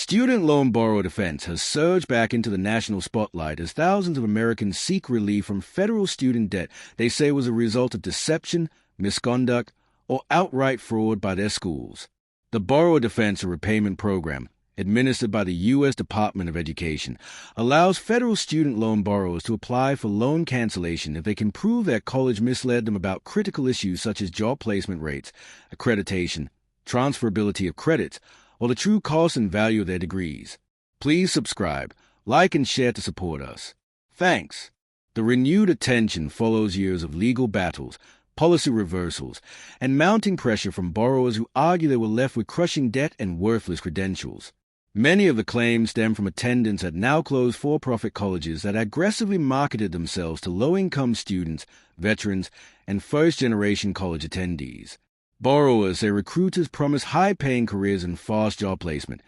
Student loan borrower defense has surged back into the national spotlight as thousands of Americans seek relief from federal student debt they say was a result of deception, misconduct, or outright fraud by their schools. The Borrower Defense and Repayment Program, administered by the U.S. Department of Education, allows federal student loan borrowers to apply for loan cancellation if they can prove their college misled them about critical issues such as job placement rates, accreditation, transferability of credits, or the true cost and value of their degrees. Please subscribe, like, and share to support us. Thanks. The renewed attention follows years of legal battles, policy reversals, and mounting pressure from borrowers who argue they were left with crushing debt and worthless credentials. Many of the claims stem from attendants at now-closed for-profit colleges that aggressively marketed themselves to low-income students, veterans, and first-generation college attendees. Borrowers say recruiters promise high-paying careers and fast job placement,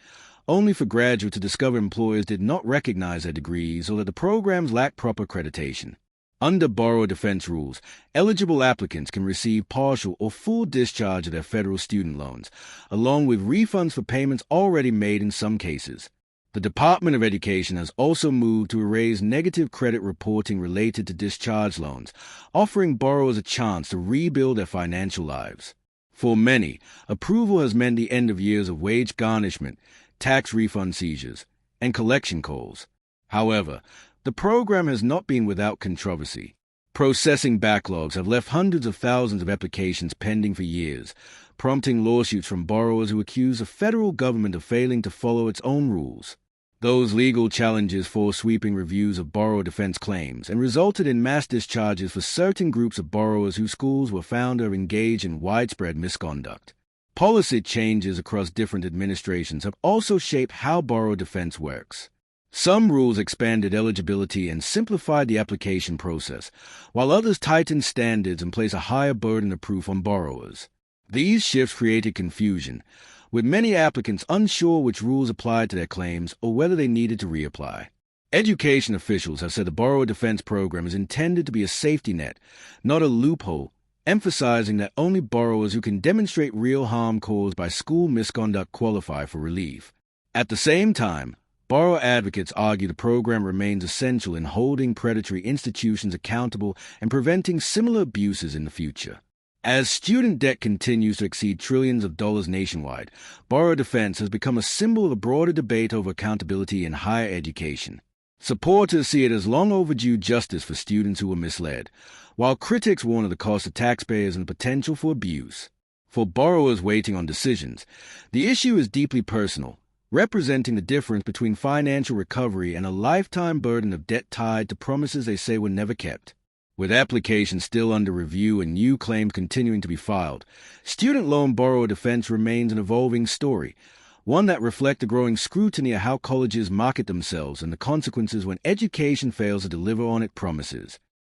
only for graduates to discover employers did not recognize their degrees or that the programs lack proper accreditation. Under borrower defense rules, eligible applicants can receive partial or full discharge of their federal student loans, along with refunds for payments already made in some cases. The Department of Education has also moved to erase negative credit reporting related to discharge loans, offering borrowers a chance to rebuild their financial lives. For many, approval has meant the end of years of wage garnishment, tax refund seizures, and collection calls. However, the program has not been without controversy. Processing backlogs have left hundreds of thousands of applications pending for years, prompting lawsuits from borrowers who accuse the federal government of failing to follow its own rules. Those legal challenges forced sweeping reviews of borrower defense claims and resulted in mass discharges for certain groups of borrowers whose schools were found to have engaged in widespread misconduct. Policy changes across different administrations have also shaped how borrower defense works. Some rules expanded eligibility and simplified the application process, while others tightened standards and placed a higher burden of proof on borrowers. These shifts created confusion, with many applicants unsure which rules applied to their claims or whether they needed to reapply. Education officials have said the Borrower Defense Program is intended to be a safety net, not a loophole, emphasizing that only borrowers who can demonstrate real harm caused by school misconduct qualify for relief. At the same time, borrower advocates argue the program remains essential in holding predatory institutions accountable and preventing similar abuses in the future. As student debt continues to exceed trillions of dollars nationwide, borrower defense has become a symbol of a broader debate over accountability in higher education. Supporters see it as long overdue justice for students who were misled, while critics warn of the cost to taxpayers and the potential for abuse. For borrowers waiting on decisions, the issue is deeply personal, representing the difference between financial recovery and a lifetime burden of debt tied to promises they say were never kept. With applications still under review and new claims continuing to be filed, student loan borrower defense remains an evolving story, one that reflects the growing scrutiny of how colleges market themselves and the consequences when education fails to deliver on its promises.